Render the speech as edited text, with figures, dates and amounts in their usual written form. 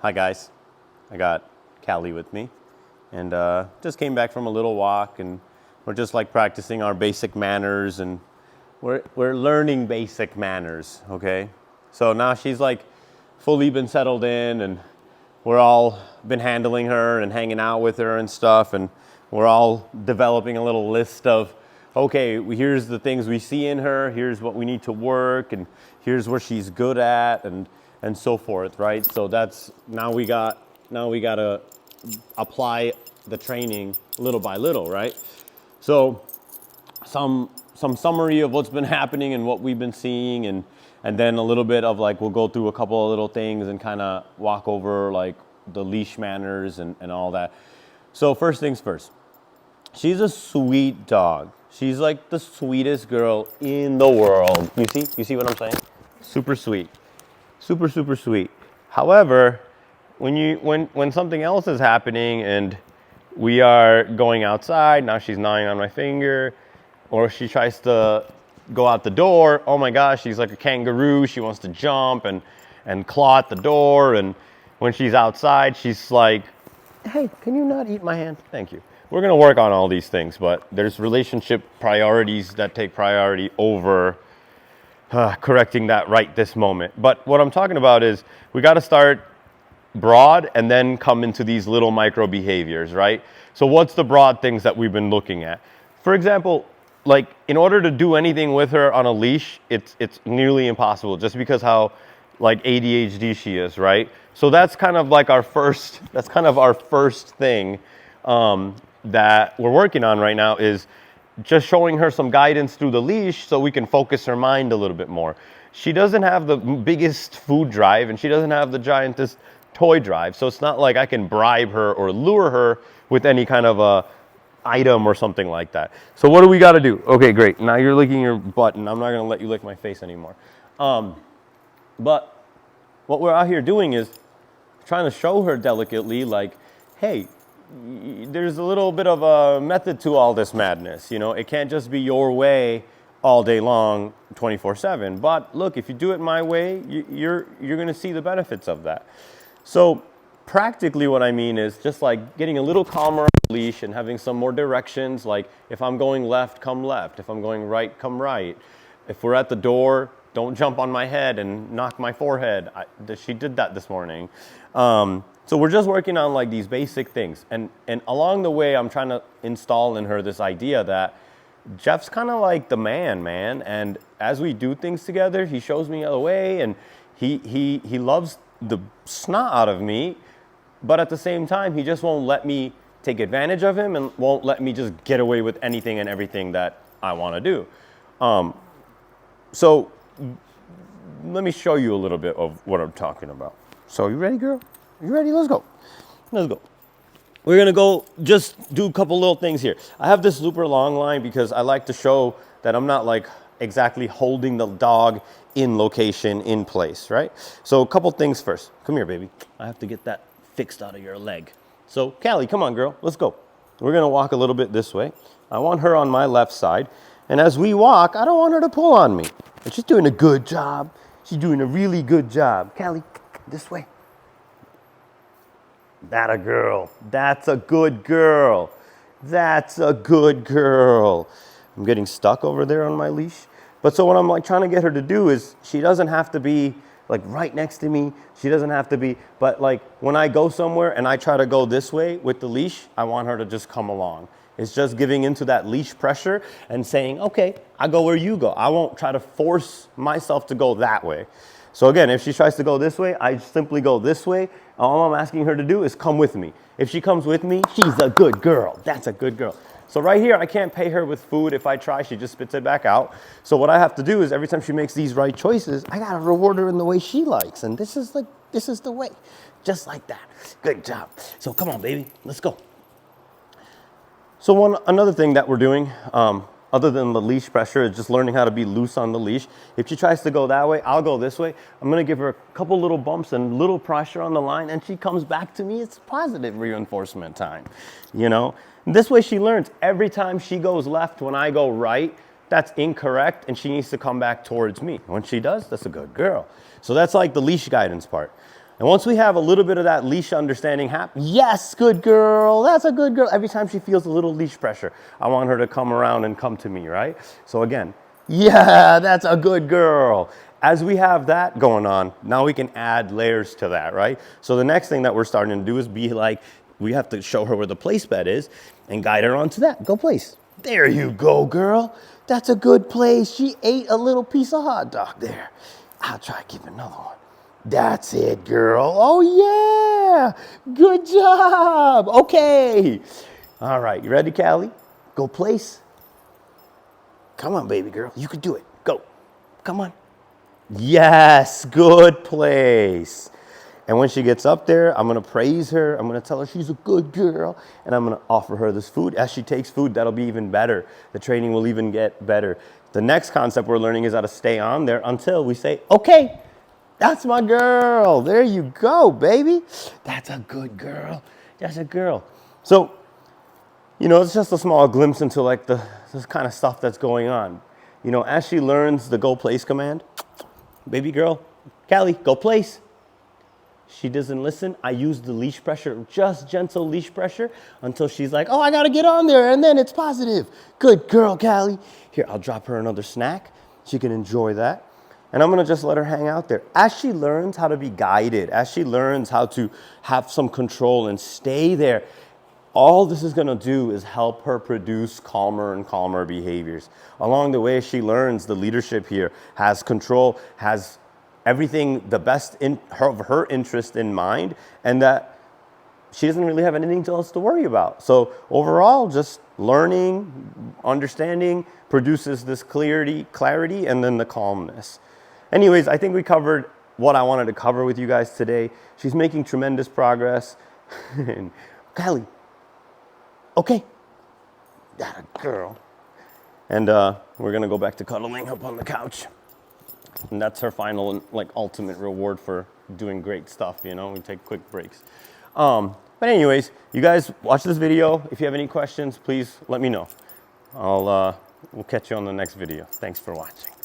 Hi guys, I got Callie with me, and just came back from a little walk, and we're just like practicing our basic manners, and we're learning basic manners. Okay, so now she's like fully been settled in, and we're all been handling her and hanging out with her and stuff, and we're all developing a little list of, okay, here's the things we see in her, here's what we need to work, and here's where she's good at, and so forth, right? So that's now we gotta apply the training little by little, right? So some summary of what's been happening and what we've been seeing, and then a little bit of like, we'll go through a couple of little things and kind of walk over like the leash manners and all that. So first things first, she's a sweet dog. She's like the sweetest girl in the world. You see what I'm saying? Super sweet. Super, super sweet. However, when something else is happening and we are going outside, now she's gnawing on my finger, or she tries to go out the door, oh my gosh, she's like a kangaroo. She wants to jump and claw at the door. And when she's outside, she's like, hey, can you not eat my hand? Thank you. We're going to work on all these things, but there's relationship priorities that take priority over correcting that right this moment. But what I'm talking about is we got to start broad and then come into these little micro behaviors, right? So what's the broad things that we've been looking at? For example, like in order to do anything with her on a leash, it's nearly impossible just because how like ADHD she is, right? So that's kind of like our first thing that we're working on right now, is just showing her some guidance through the leash so we can focus her mind a little bit more. She doesn't have the biggest food drive, and she doesn't have the giantest toy drive. So it's not like I can bribe her or lure her with any kind of a item or something like that. So what do we got to do? Okay, great. Now you're licking your butt, and I'm not going to let you lick my face anymore. But what we're out here doing is trying to show her delicately, like, hey, there's a little bit of a method to all this madness. You know, it can't just be your way all day long, 24/7. But look, if you do it my way, you're going to see the benefits of that. So practically what I mean is just like getting a little calmer on the leash and having some more directions. Like if I'm going left, come left. If I'm going right, come right. If we're at the door, don't jump on my head and knock my forehead. She did that this morning. So we're just working on like these basic things. And along the way, I'm trying to install in her this idea that Jeff's kind of like the man. And as we do things together, he shows me the way, and he loves the snot out of me. But at the same time, he just won't let me take advantage of him and won't let me just get away with anything and everything that I want to do. So let me show you a little bit of what I'm talking about. So you ready, girl? You ready? Let's go. Let's go. We're going to go just do a couple little things here. I have this super long line because I like to show that I'm not like exactly holding the dog in location, in place, right? So a couple things first. Come here, baby. I have to get that fixed out of your leg. So Callie, come on, girl. Let's go. We're going to walk a little bit this way. I want her on my left side. And as we walk, I don't want her to pull on me. But she's doing a good job. She's doing a really good job. Callie, this way. That a girl. That's a good girl. That's a good girl. I'm getting stuck over there on my leash. But so what I'm like trying to get her to do is she doesn't have to be like right next to me. She doesn't have to be, but like when I go somewhere and I try to go this way with the leash, I want her to just come along. It's just giving into that leash pressure and saying, okay, I go where you go. I won't try to force myself to go that way. So again, if she tries to go this way, I simply go this way. All I'm asking her to do is come with me. If she comes with me, she's a good girl. That's a good girl. So right here, I can't pay her with food. If I try, she just spits it back out. So what I have to do is every time she makes these right choices, I gotta reward her in the way she likes. And this is the way, just like that. Good job. So come on, baby, let's go. So another thing that we're doing, other than the leash pressure, is just learning how to be loose on the leash. If she tries to go that way, I'll go this way. I'm gonna give her a couple little bumps and little pressure on the line, and she comes back to me. It's positive reinforcement time, you know? This way she learns every time she goes left when I go right, that's incorrect, and she needs to come back towards me. When she does, that's a good girl. So that's like the leash guidance part. And once we have a little bit of that leash understanding happen, yes, good girl, that's a good girl. Every time she feels a little leash pressure, I want her to come around and come to me, right? So again, yeah, that's a good girl. As we have that going on, now we can add layers to that, right? So the next thing that we're starting to do is be like, we have to show her where the place bed is and guide her onto that. Go place. There you go, girl. That's a good place. She ate a little piece of hot dog there. I'll try to give another one. That's it, girl. Oh, yeah. Good job. Okay. All right. You ready, Callie? Go place. Come on, baby girl. You can do it. Go. Come on. Yes. Good place. And when she gets up there, I'm going to praise her. I'm going to tell her she's a good girl. And I'm going to offer her this food. As she takes food, that'll be even better. The training will even get better. The next concept we're learning is how to stay on there until we say, okay. That's my girl. There you go, baby. That's a good girl. That's a girl. So, you know, it's just a small glimpse into like this kind of stuff that's going on. You know, as she learns the go place command, baby girl, Callie, go place. She doesn't listen. I use the leash pressure, just gentle leash pressure until she's like, oh, I got to get on there. And then it's positive. Good girl, Callie. Here, I'll drop her another snack. She can enjoy that. And I'm going to just let her hang out there. As she learns how to be guided, as she learns how to have some control and stay there, all this is going to do is help her produce calmer and calmer behaviors. Along the way, she learns the leadership here, has control, has everything, the best in her interest in mind, and that she doesn't really have anything else to worry about. So overall, just learning, understanding produces this clarity, and then the calmness. Anyways, I think we covered what I wanted to cover with you guys today. She's making tremendous progress. And Callie, okay, that a girl. And we're going to go back to cuddling up on the couch. And that's her final and like ultimate reward for doing great stuff, you know. We take quick breaks. But anyways, you guys watch this video. If you have any questions, please let me know. We'll catch you on the next video. Thanks for watching.